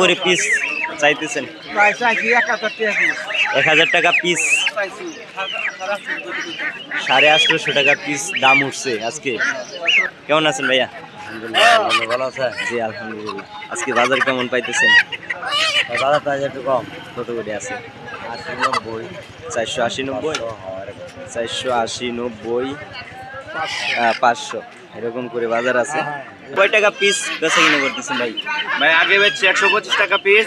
করে পিস চাইতেছেন? 1000 টাকা পিস, 850 টাকা পিস দাম উঠছে আজকে। কেমন আছেন ভাইয়া? ভালো আছে। জি আলহামদুলিল্লাহ। আজকে বাজার কেমন পাইতেছেন? বাজার প্রাইস একটু কম, কত করে আছে? 80-90, 480-90, 480-90, 500 এরকম করে বাজার আছে। কয় টাকা পিস বেচা কিনা করতেছেন ভাই? ভাই আগে বেচছি 125 টাকা পিস,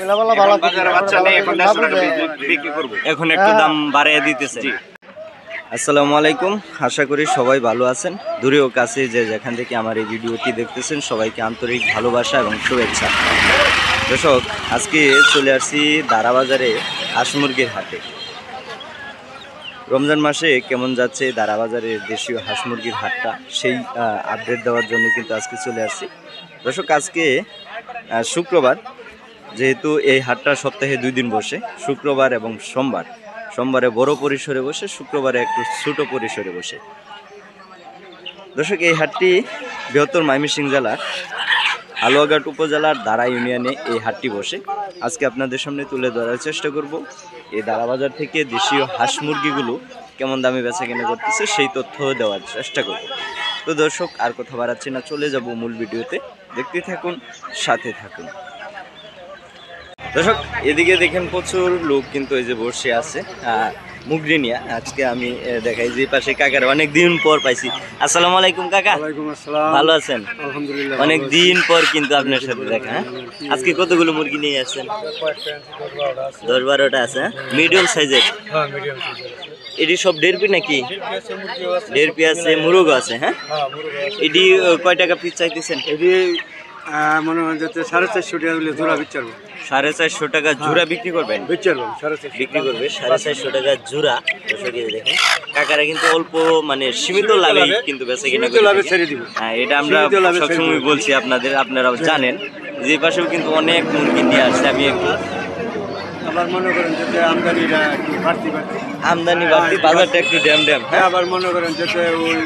বাজারে বাচ্চা নেই, এখন 150 টাকা বিক্রি করব। এখন একটু দাম বাড়িয়ে দিতেছে। আসসালামু আলাইকুম, আশা করি সবাই ভালো আছেন। দূরে ও কাছে যে যেখান থেকে আমার এই ভিডিওটি দেখতেছেন সবাইকে আন্তরিক ভালোবাসা এবং শুভেচ্ছা। দর্শক, আজকে চলে আসছি দারা বাজারে হাঁস মুরগির হাটে। রমজান মাসে কেমন যাচ্ছে দারা বাজারের দেশীয় হাঁস মুরগির হাটটা, সেই আপডেট দেওয়ার জন্য কিন্তু আজকে চলে আসছি। দর্শক, আজকে শুক্রবার, যেহেতু এই হাটটা সপ্তাহে 2 দিন বসে, শুক্রবার এবং সোমবার। সোমবারে বড় পরিসরে বসে, শুক্রবারে একটু ছোট পরিসরে বসে। দর্শক, এই হাটটি বৃহত্তর ময়মনসিংহ জেলার হালুয়াঘাট উপজেলার দারা ইউনিয়নে এই হাটটি বসে। আজকে আপনাদের সামনে তুলে ধরার চেষ্টা করব এই দারা বাজার থেকে দেশীয় হাঁস মুরগিগুলো কেমন দামে বেচা কেনা করতেছে সেই তথ্য দেওয়ার চেষ্টা করব। তো দর্শক, আর কথা বাড়াচ্ছি না, চলে যাব মূল ভিডিওতে। দেখতে থাকুন, সাথে থাকুন। দর্শক, এদিকে দেখেন প্রচুর লোক কিন্তু এই যে বসে আছে মুগরি নিয়ে। আজকে আমি দেখাই যে পাশে কাকার অনেক দিন পর পাইছি। আসসালামু আলাইকুম কাকা। ওয়ালাইকুম আসসালাম। ভালো আছেন? আলহামদুলিল্লাহ। অনেক দিন পর কিন্তু আপনার সাথে দেখা। আজকে কতগুলো মুরগি নিয়ে আসছেন? 10-12টা আছে। মিডিয়াম সাইজের? হ্যাঁ, মিডিয়াম সাইজের। এটি সব দেড়পি নাকি? দেড়পি আছে, মুরগও আছে। হ্যাঁ, এটি কয় টাকা পিস চাইতেছেন? এটি মনে হয় যাতে 450 টাকা হলে জোড়া বিচ্ছারবো। 450 টাকা জোড়া বিক্রি করবেন? বিচ্ছারবো 450 বিক্রি করবে 450 টাকা জোড়া। দেখেন কাকারা কিন্তু অল্প মানে সীমিত লাভে কিন্তু বেচা কিনা করে ছেড়ে দিব। হ্যাঁ, এটা আমরা সবসময় বলছি আপনাদের, আপনারাও জানেন। যে পাশেও কিন্তু অনেক মুরগি নিয়ে আসছে। আমি একটু আবার মনে করেন যে আমদানিটা একটু বাড়তি আমদানি বাড়তি, বাজারটা একটু ড্যাম। হ্যাঁ, আবার মনে করেন যে ওই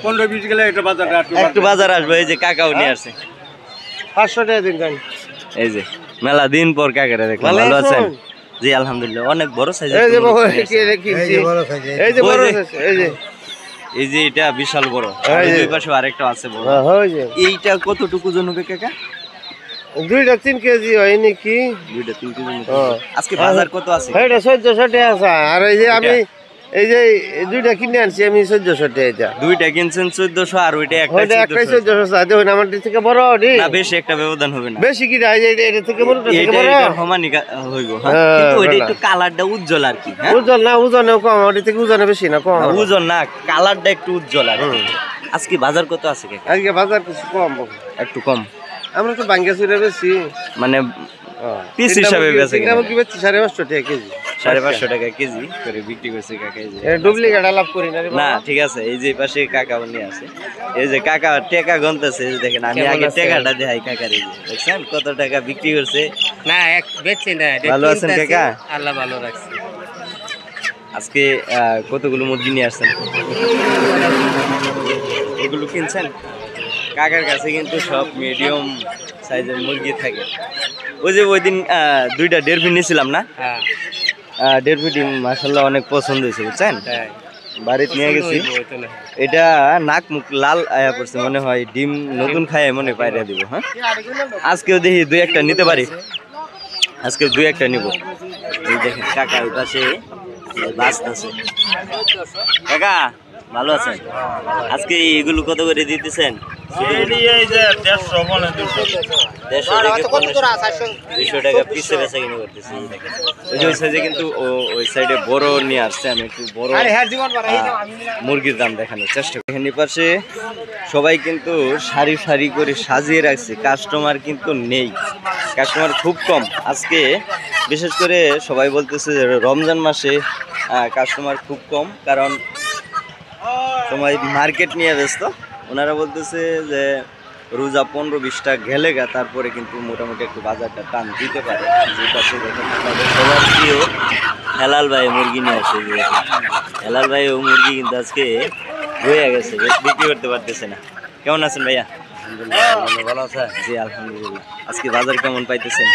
15-20 গেলে এটা বাজারটা একটু বাজার আসবে। এই যে কাকাও নিয়ে আসছে। 500 টাকা দিন জানি। এই যে মেলা দিন পর কাকারা দেখলাম। ভালো আছেন? জি আলহামদুলিল্লাহ। অনেক বড় সাইজ। এই যে বড় সাইজ, এই যে এটা বিশাল বড়। দুই পাশে আরেকটা আছে বড়। এইটা কতটুকু জন হবে কাকা? 2-3 কেজি হয় নাকি? 2-3 কেজি মতো। আজকে বাজার কত আছে? এটা 1400 টাকা আছে। আর এই যে আমি এই যে দুইটা কিনে আনছি আমি 1400 টাকা। এটা দুইটা কিনছেন 1400 আর ওইটা একটা 1400 আছে। দেখুন আমার থেকে বড় না, বেশি একটা ব্যবধান হবে না। বেশি কি যায় এটা থেকে বড়, এটা সমানই হইব। কিন্তু ওইটা একটু কালারটা উজ্জ্বল আর কি। উজ্জ্বল না, ওজনে কম, ওটা থেকে ওজনে বেশি না, কম। ওজন না, কালারটা একটু উজ্জ্বল আর কি। আজকে বাজার কত আছে কাকা? আজকে বাজার কিছু কম, একটু কম। আমরা তো বাঙ্গা চুরে বেশি, মানে পিস হিসাবে বেচে কিনা। 550 টাকা কেজি, 550 টাকা কেজি করে বিক্রি করছে কাকা। এই যে ডুপ্লিকেট লাভ করি না না, ঠিক আছে। এই যে পাশে কাকা নিয়ে আছে। এই যে কাকা টাকা গন্তাছে। দেখেন আমি আগে টাকাটা দেখাই কাকার। এই যে দেখছেন কত টাকা বিক্রি করছে। না, এক বেচছি না। ভালো আছেন কাকা? আল্লাহ ভালো রাখছে। আজকে কতগুলো মুরগি নিয়ে আসছেন? এগুলো কিনছেন? কাকার কাছে কিন্তু সব মিডিয়াম সাইজের মুরগি থাকে। ওই যে ওই দিন 2টা দেড়পি নিয়েছিলাম না? দেড়পি ডিম মাশাআল্লাহ অনেক পছন্দ হয়েছে, বুঝছেন? বাড়িতে নিয়ে গেছি। এটা নাক মুখ লাল আয়া পড়ছে, মনে হয় ডিম নতুন খায় মনে পাইরা দিব। হ্যাঁ, আজকেও দেখি 2-1টা নিতে পারি। আজকে 2-1টা নিব। এই দেখেন কাকা ওই পাশে বাঁচতেছে। কাকা ভালো আছেন? আজকে এগুলো কত করে দিতেছেন? 200 টাকা পিসে বেচা কিনা করতেছি। ওই যে ওই সাইজে কিন্তু ওই সাইডে বড় নিয়ে আসছে। আমি একটু বড় মুরগির দাম দেখানোর চেষ্টা করি। এখানে পাশে সবাই কিন্তু সারি সারি করে সাজিয়ে রাখছে। কাস্টমার কিন্তু নেই, কাস্টমার খুব কম আজকে। বিশেষ করে সবাই বলতেছে যে রমজান মাসে কাস্টমার খুব কম, কারণ সবাই মার্কেট নিয়ে ব্যস্ত। ওনারা বলতেছে যে রোজা 15-20টা গেলে তারপরে কিন্তু মোটামুটি একটু বাজারটা টান দিতে পারে। যে পাশে দেখেন সবার প্রিয় হেলাল ভাই মুরগি নিয়ে আসে। হেলাল ভাই ও মুরগি কিন্তু আজকে হয়ে গেছে, বিক্রি করতে পারতেছে না। কেমন আছেন ভাইয়া? ভালো আছে? জি আলহামদুলিল্লাহ। আজকে বাজার কেমন পাইতেছেন?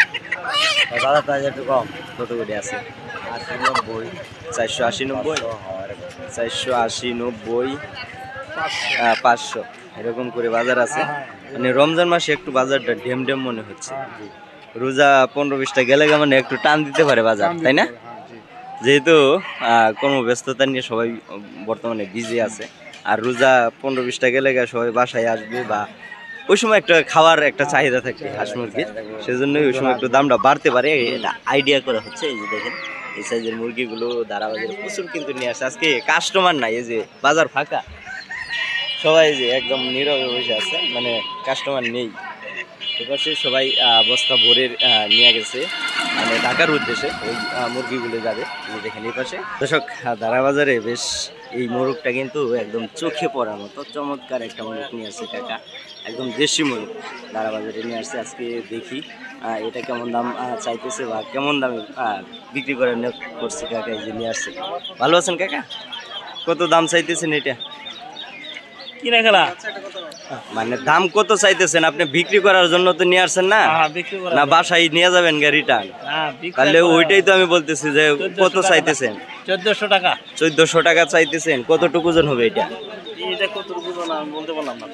বাজার প্রাইস একটু কম, কত করে আছে? 80-90, 480-90, 480-90, 500 এরকম করে বাজার আছে। মানে রমজান মাসে একটু বাজারটা ঢেম ঢেম মনে হচ্ছে। রোজা 15-20টা গেলে মানে একটু টান দিতে পারে বাজার, তাই না? যেহেতু কর্মব্যস্ততা নিয়ে সবাই বর্তমানে বিজি আছে, আর রোজা 15-20টা গেলে সবাই বাসায় আসবে, বা ওই সময় একটা খাওয়ার একটা চাহিদা থাকে হাঁস মুরগির, সেজন্যই ওই সময় একটু দামটা বাড়তে পারে, এটা আইডিয়া করা হচ্ছে। এই যে দেখেন এই সাইজের মুরগিগুলো দাঁড়াবাজারে প্রচুর কিন্তু নিয়ে আসে। আজকে কাস্টমার নাই, এই যে বাজার ফাঁকা, সবাই যে একদম নীরবে বসে আছে, মানে কাস্টমার নেই। এপাশে সবাই বস্তা ভরে নিয়ে গেছে, মানে ঢাকার উদ্দেশ্যে ওই মুরগিগুলো যাবে। দেখেন এই পাশে দর্শক, দাঁড়াবাজারে বেশ এই মোরগটা কিন্তু একদম চোখে পড়ার মতো চমৎকার একটা মোরগ নিয়ে আসছে কাকা, একদম দেশি মোরগ দাঁড়াবাজারে নিয়ে আসছে। আজকে দেখি এটা কেমন দাম চাইতেছে বা কেমন দামে বিক্রি করে করছে কাকা। এই যে নিয়ে আসছে। ভালো আছেন কাকা? কত দাম চাইতেছেন এটা? কিনা খেলা মানে দাম কত চাইতেছেন আপনি? বিক্রি করার জন্য তো নিয়ে আসছেন না, না বাসায় নিয়ে যাবেন রিটার্ন? তাহলে ওইটাই তো আমি বলতেছি যে কত চাইতেছেন? 1400 টাকা। 1400 টাকা চাইতেছেন। কতটুকু ওজন হবে এটা? এটা কতটুকু না বলতে পারলাম না।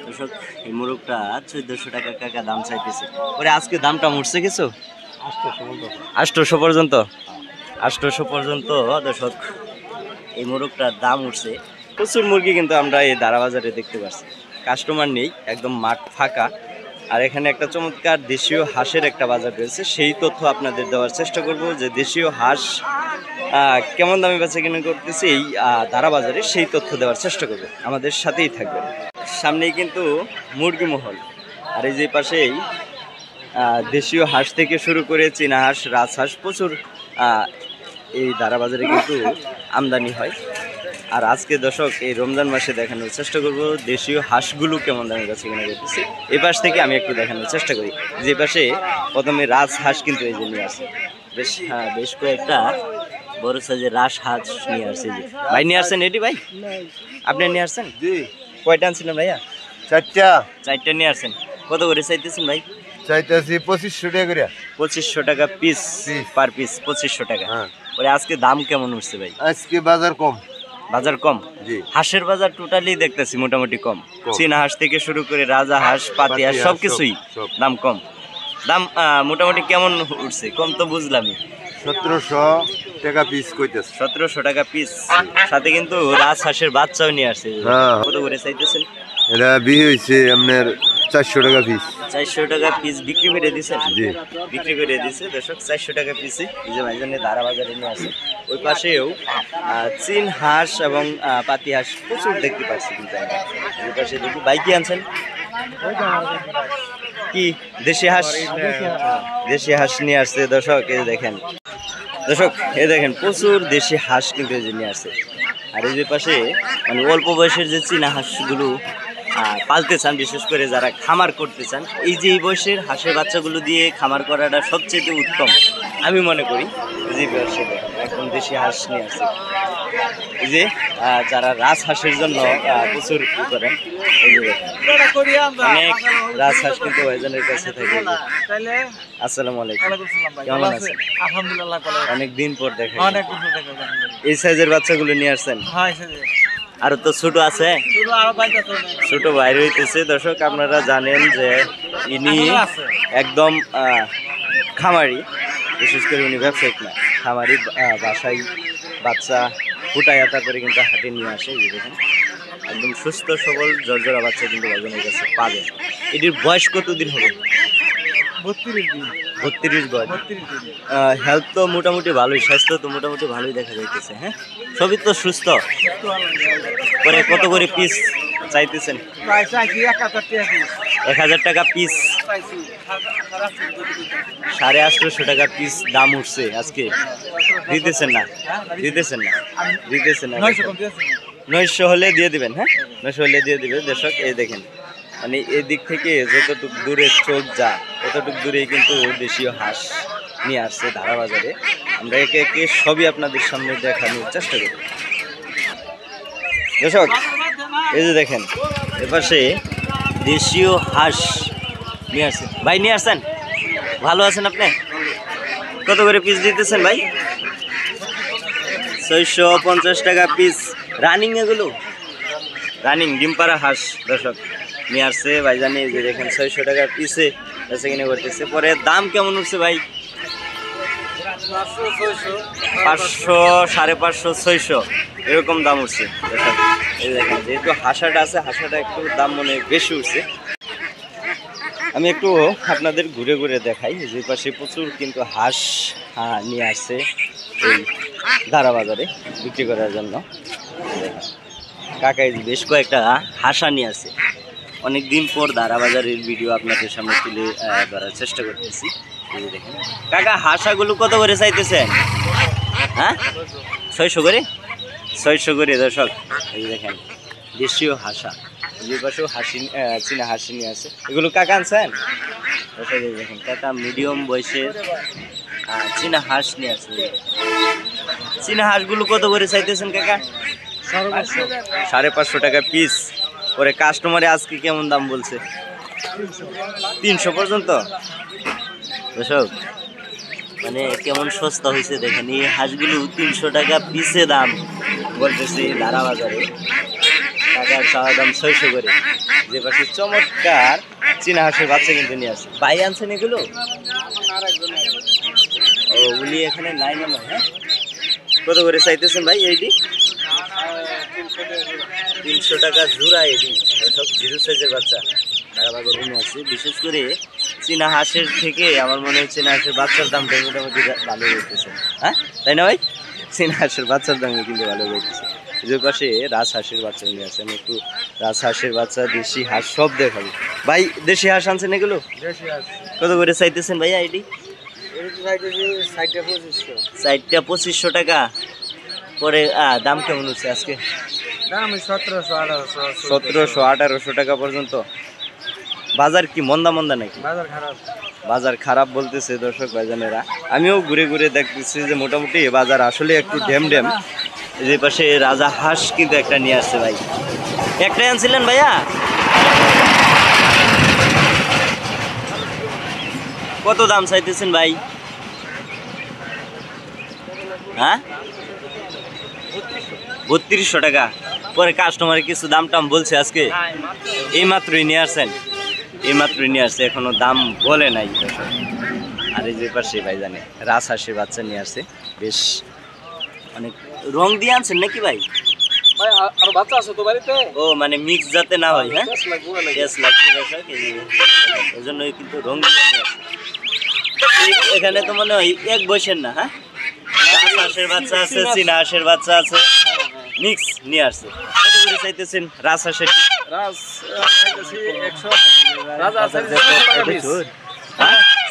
দর্শক, এই মোরগটা 1400 টাকা কাকা দাম চাইতেছে। ওরে আজকে দামটা মরছে কিছু? 800 পর্যন্ত। 800 পর্যন্ত দর্শক এই মোরগটার দাম উঠছে। প্রচুর মুরগি কিন্তু আমরা এই দাঁড়াবাজারে দেখতে পাচ্ছি, কাস্টমার নেই, একদম মাঠ ফাঁকা। আর এখানে একটা চমৎকার দেশীয় হাঁসের একটা বাজার রয়েছে, সেই তথ্য আপনাদের দেওয়ার চেষ্টা করব, যে দেশীয় হাঁস কেমন দামে বেচা কিনে করতেছে এই দাঁড়াবাজারে, সেই তথ্য দেওয়ার চেষ্টা করব। আমাদের সাথেই থাকবেন। সামনেই কিন্তু মুরগি মহল, আর এই যে পাশেই দেশীয় হাঁস থেকে শুরু করে চীনা হাঁস, রাজহাঁস প্রচুর এই দাঁড়াবাজারে কিন্তু আমদানি হয়। আর আজকে দর্শক এই রমজান মাসে দেখানোর চেষ্টা করব দেশীয় হাঁসগুলো কেমন দামে বেচা কিনা করতেছে। এই পাশ থেকে আমি একটু দেখানোর চেষ্টা করি। যে পাশে প্রথমে রাজহাঁস কিন্তু এই যে নিয়ে আসে, বেশ কয়েকটা বড় সাইজের রাজহাঁস নিয়ে আসছে। যে ভাই নিয়ে আসছেন এটি? ভাই আপনি নিয়ে আসছেন? জি। কয়টা আনছিলেন ভাইয়া? 4টা নিয়ে আসছেন। কত করে চাইতেছেন ভাই? চাইতেছি 2500 টাকা করে। 2500 টাকা পিস, পার পিস 2500 টাকা। ওরে আজকে দাম কেমন উঠছে ভাই? আজকে বাজার কম। বাজার কম? জি। হাঁসের বাজার টোটালি দেখতেছি মোটামুটি কম। চীনা হাঁস থেকে শুরু করে রাজা হাঁস, পাতি হাঁস সবকিছুই দাম কম। দাম মোটামুটি কেমন উঠছে? কম তো বুঝলামই। 1700 টাকা পিস কইতেছে। 1700 টাকা পিস, সাথে কিন্তু রাজ হাঁসের বাচ্চাও নিয়ে আসছে। কত করে চাইতেছেন? এটা বিয়ে হয়েছে আপনার 400 টাকা পিস। 400 টাকা পিস বিক্রি করে দিয়েছেন? জি। বিক্রি করে দিয়েছে দর্শক 400 টাকা পিসে। এই যে ভাইজানের দাঁড়াবাজারে নিয়ে আসে। ওই পাশেও চীন হাঁস এবং পাতি হাঁস প্রচুর দেখতে পাচ্ছি কিন্তু আমরা। ওই পাশে দেখি ভাই কি আনছেন? কি দেশি হাঁস? দেশি হাঁস নিয়ে আসছে দর্শক। এই দেখেন দর্শক, এই দেখেন প্রচুর দেশি হাঁস কিন্তু এই যে নিয়ে আসছে। আর এই যে পাশে মানে অল্প বয়সের যে চীনা হাঁসগুলো পালতে চান, বিশেষ করে যারা খামার করতে চান, এই যে এই বয়সের হাঁসের বাচ্চাগুলো দিয়ে খামার করাটা সবচেয়ে উত্তম আমি মনে করি। যে বয়সে একদম দেশি হাঁস নিয়ে আসছে। এই যে যারা রাজহাঁসের জন্য প্রচুর ই করেন, এই যে অনেক রাজহাঁস কিন্তু ভাইজানের কাছে থাকে। আসসালামু আলাইকুম, কেমন আছেন? আলহামদুলিল্লাহ অনেক দিন পর দেখা। এই এই সাইজের বাচ্চাগুলো নিয়ে আসছেন? আর তো ছোট আছে, ছোট বাইরে হইতেছে। দর্শক আপনারা জানেন যে ইনি একদম খামারি, বিশেষ করে উনি ব্যবসায়িক না, খামারি। বাসায় বাচ্চা ফুটায় তারপরে কিন্তু হাটে নিয়ে আসে। এই দেখেন একদম সুস্থ সবল জর্জরা বাচ্চা কিন্তু ভাইজানের কাছে পাবেন। এটির বয়স কতদিন হবে? 32 বয়স। হেলথ তো মোটামুটি ভালোই, স্বাস্থ্য তো মোটামুটি ভালোই দেখা যাইতেছে। হ্যাঁ, সবই তো সুস্থ। পরে কত করে পিস চাইতেছেন? 1000 টাকা পিস, 850 টাকা পিস দাম উঠছে আজকে। দিতেছেন না? 900 হলে দিয়ে দিবেন। হ্যাঁ, 900 হলে দিয়ে দিবেন। দর্শক এই দেখেন, মানে এদিক থেকে যতটুকু দূরে চোখ যা ততটুকু দূরেই কিন্তু দেশীয় হাঁস নিয়ে আসছে দাঁড়াবাজারে। আমরা একে একে সবই আপনাদের সামনে দেখানোর চেষ্টা করি। দর্শক এই যে দেখেন এপাশে দেশীয় হাঁস নিয়ে আসছেন ভাই, নিয়ে আসছেন? ভালো আছেন আপনি? কত করে পিস দিতেছেন ভাই? 650 টাকা পিস। রানিং এগুলো? রানিং ডিম পাড়া হাঁস দর্শক নিয়ে আসছে ভাইজানি, এই যে দেখেন 600 টাকা পিসে বেচা কিনে করতেছে। পরে দাম কেমন উঠছে ভাই? 500, 550, 600 এরকম দাম উঠছে দর্শক। এই দেখেন যেহেতু হাঁসাটা আছে, হাঁসাটা একটু দাম মনে হয় বেশি উঠছে। আমি একটু আপনাদের ঘুরে ঘুরে দেখাই, যে পাশে প্রচুর কিন্তু হাঁস নিয়ে আসছে এই দারা বাজারে বিক্রি করার জন্য। কাকাই বেশ কয়েকটা হাঁসা নিয়ে আসছে। অনেক দিন পর দারা বাজারের ভিডিও আপনাদের সামনে তুলে ধরার চেষ্টা করতেছি। এই যে দেখেন কাকা, হাঁসাগুলো কত করে চাইতেছেন? হ্যাঁ, 600 করে? 600 করে দর্শক। এই দেখেন দেশীয় হাঁসা, যে পাশেও হাসি চীনা হাসি নিয়ে আছে। এগুলো কাকা আনছেন দর্শক? এই দেখেন কাকা মিডিয়াম বয়সের চীনা হাঁস নিয়ে আছে। চীনা হাঁসগুলো কত করে চাইতেছেন কাকা? 550 টাকা পিস। পরে কাস্টমারে আজকে কেমন দাম বলছে? 300 পর্যন্ত দর্শক। মানে কেমন সস্তা হয়েছে দেখেন, এই হাঁসগুলো 300 টাকা পিসে দাম বলতেছে দারা বাজারে। টাকার চাওয়া দাম 600 করে। যে পাশে চমৎকার চীনা হাঁসের বাচ্চা কিন্তু নিয়ে আসে। ভাই আনছেন এগুলো? ও, উনি এখানে নাই না? হ্যাঁ, কত করে চাইতেছেন ভাই এইটি? 300 টাকা জোড়া এটি দর্শক। 0 সাইজের বাচ্চা দারা বাজারে নিয়ে আসছে। বিশেষ করে চীনা হাঁসের থেকে আমার মনে হয় চীনা হাঁসের বাচ্চার দামটা মোটামুটি ভালো হইতেছে। হ্যাঁ, তাই না ভাই? চীনা হাঁসের বাচ্চার দাম কিন্তু ভালো হইতেছে। যে পাশে রাজহাঁসের বাচ্চা নিয়ে আসেন, একটু রাজহাঁসের বাচ্চা, দেশি হাঁস সব দেখাবো। ভাই দেশি হাঁস আনছেন এগুলো? কত করে চাইতেছেন ভাইয়া আইডি? 60টা 2500 টাকা। পরে দাম কেমন হচ্ছে আজকে? 1700, 1800 টাকা পর্যন্ত। বাজার কি মন্দা মন্দা নাকি? বাজার খারাপ বলতেছে দর্শক ভাইজানেরা। আমিও ঘুরে ঘুরে দেখতেছি যে মোটামুটি বাজার আসলে একটু ড্যাম। যে পাশে রাজা হাঁস কিন্তু একটা নিয়ে আসছে ভাই। একটাই আনছিলেন ভাইয়া? কত দাম চাইতেছেন ভাই? হ্যাঁ, 3200 টাকা। পরে কাস্টমারে কিছু দাম টাম বলছে আজকে? এই মাত্রই নিয়ে আসছেন? এই মাত্রই নিয়ে আসছে, এখনো দাম বলে নাই দর্শক। আর এই যে পাশে ভাই জানে রাজহাঁসের বাচ্চা নিয়ে আসছে। বেশ অনেক রং দিয়ে আনছেন নাকি ভাই? ও, মানে মিক্স যাতে না হয়। হ্যাঁ, লাগবে দর্শক, এই জন্যই কিন্তু রং দিয়ে নিয়ে আসছে। এখানে তো মনে হয় এক বয়সের না? হ্যাঁ, রাজহাঁসের বাচ্চা আছে, চীনা হাঁসের বাচ্চা আছে, মিক্স নিয়ে আসছে। কত করে চাইতেছেন রাজহাঁসের?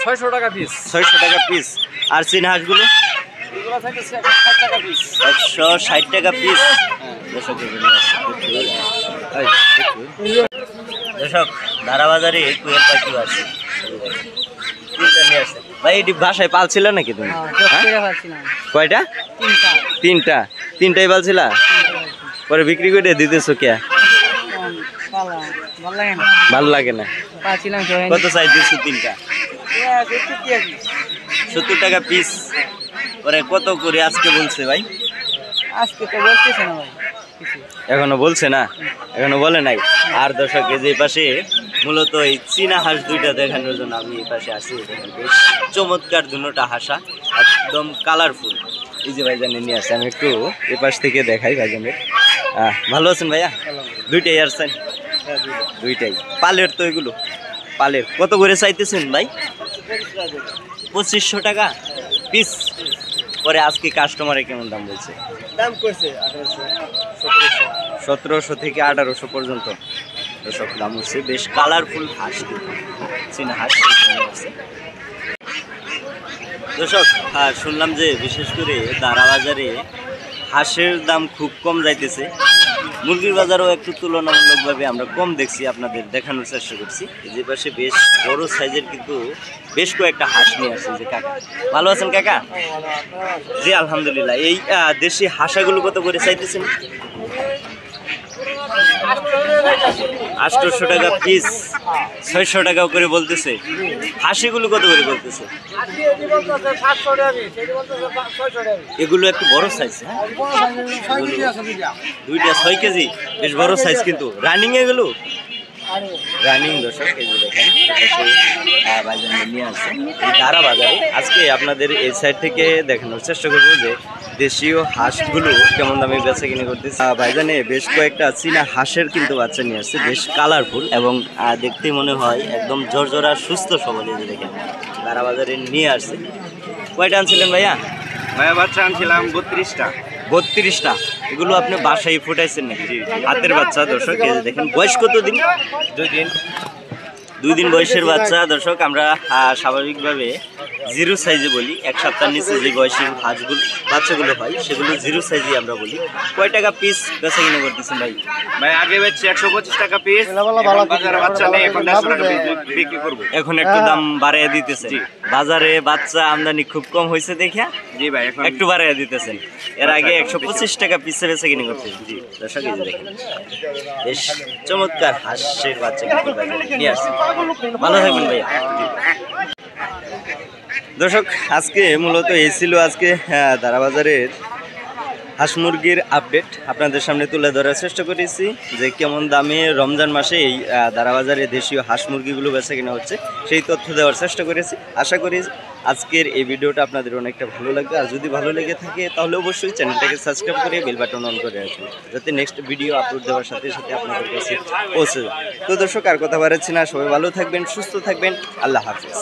600 টাকা পিস। 600 টাকা পিস। আর চীনা হাঁসগুলো? 160 টাকা পিস। দর্শক দারা বাজারে কোয়েল পাখিও আছে, তিনটা নিয়ে আসছে ভাই। এটি বাসায় পালছিল নাকি তুমি? কয়টা? তিনটাই পালছিলা? পরে বিক্রি করে দিতেছো কে? ভালো লাগে না? কত চাই দিচ্ছ? তিনটা 70 টাকা পিস। পরে কত করে আজকে বলছে ভাই? আজকে তো বলতেছে না ভাই, এখনো বলছে না, এখনো বলে নাই। আর দর্শক এই যে পাশে মূলত এই চীনা হাঁস দুইটা দেখানোর জন্য আমি এই পাশে আসি। দেখেন বেশ চমৎকার দুটোটা হাঁসা, একদম কালারফুল। এই যে ভাইজানে নিয়ে আসছে, আমি একটু এ পাশ থেকে দেখাই ভাইজানের। ভালো আছেন ভাইয়া? দুইটাই আসছেন? দুইটাই পালের তো? এগুলো পালের। কত করে চাইতেছেন ভাই? 2500 টাকা পিস। পরে আজকে কাস্টমারে কেমন দাম বলছে? দাম কইছে 1700 থেকে 1800 পর্যন্ত সব দাম হচ্ছে। বেশ কালারফুল হাঁস, চীনা হাঁস আছে দর্শক। শুনলাম যে বিশেষ করে দারা বাজারে হাঁসের দাম খুব কম যাইতেছে। মুরগির বাজারও একটু তুলনামূলকভাবে আমরা কম দেখছি, আপনাদের দেখানোর চেষ্টা করছি। যে পাশে বেশ বড় সাইজের কিন্তু বেশ কয়েকটা হাঁস নিয়ে আসছে। যে কাকা ভালো আছেন কাকা? জি আলহামদুলিল্লাহ। এই দেশি হাঁসাগুলো কত করে চাইতেছেন? 800 টাকা পিস, 600 টাকা করে বলতেছে। হাসিগুলো কত করে বলতেছে? এগুলো একটু বড় সাইজ, দুইটা 6 কেজি, বেশ বড় সাইজ কিন্তু। রানিং এগুলো রানিং দর্শক, এই যে দেখেন বাজারে নিয়ে আসছে এই দারা বাজারে। আজকে আপনাদের এই সাইড থেকে দেখানোর চেষ্টা করবো যে দেশীয় হাঁসগুলো কেমন দামে বেচা কিনে করতেছে। ভাইজানে বেশ কয়েকটা চীনা হাঁসের কিন্তু বাচ্চা নিয়ে আসছে, বেশ কালারফুল এবং দেখতে মনে হয় একদম জর্জরা সুস্থ সবল। এই যে দেখেন দারা বাজারে নিয়ে আসছে। কয়টা আনছিলেন ভাইয়া? ভাইয়া বাচ্চা আনছিলাম 32টা। 32টা। এগুলো আপনি বাসায় ফুটাইছেন নাকি? হাতের বাচ্চা দর্শক, এই যে দেখেন। বয়স কত দিন? 2 দিন। 2 দিন বয়সের বাচ্চা দর্শক। আমরা স্বাভাবিকভাবে 0 সাইজে বলি, 1 সপ্তাহের নিচে যে বয়সী হাঁসগুলো বাচ্চাগুলো হয় সেগুলো 0 সাইজে আমরা বলি। কয় টাকা পিস বেচা কিনে করতেছেন ভাই? ভাই আগে বেচছি 125 টাকা পিস, বাজারে বাচ্চা নেই, এখন 150 টাকা পিস বিক্রি করব। এখন একটু দাম বাড়াইয়া দিতেছে। বাজারে বাচ্চা আমদানি খুব কম হয়েছে দেখে জি ভাই, এখন একটু বাড়াইয়া দিতেছেন। এর আগে 125 টাকা পিসে বেচা কিনে করতেন। জি দর্শক, এই যে দেখেন বেশ চমৎকার হাঁসের বাচ্চা কিন্তু বাজারে নিয়ে আসছে। ভালো থাকবেন ভাইয়া। দর্শক, আজকে মূলত এই ছিল আজকে দারা বাজারের হাঁস মুরগির আপডেট আপনাদের সামনে তুলে ধরার চেষ্টা করেছি যে কেমন দামে রমজান মাসে এই দারা বাজারে দেশীয় হাঁস মুরগিগুলো বেচা কেনা হচ্ছে সেই তথ্য দেওয়ার চেষ্টা করেছি। আশা করি আজকের এই ভিডিওটা আপনাদের অনেকটা ভালো লাগবে। আর যদি ভালো লেগে থাকে তাহলে অবশ্যই চ্যানেলটাকে সাবস্ক্রাইব করে বেল বাটন অন করে রাখবেন, যাতে নেক্সট ভিডিও আপলোড দেওয়ার সাথে সাথে আপনাদের কাছে পৌঁছে যায়। তো দর্শক, আর কথা বাড়াচ্ছি না, সবাই ভালো থাকবেন, সুস্থ থাকবেন। আল্লাহ হাফেজ।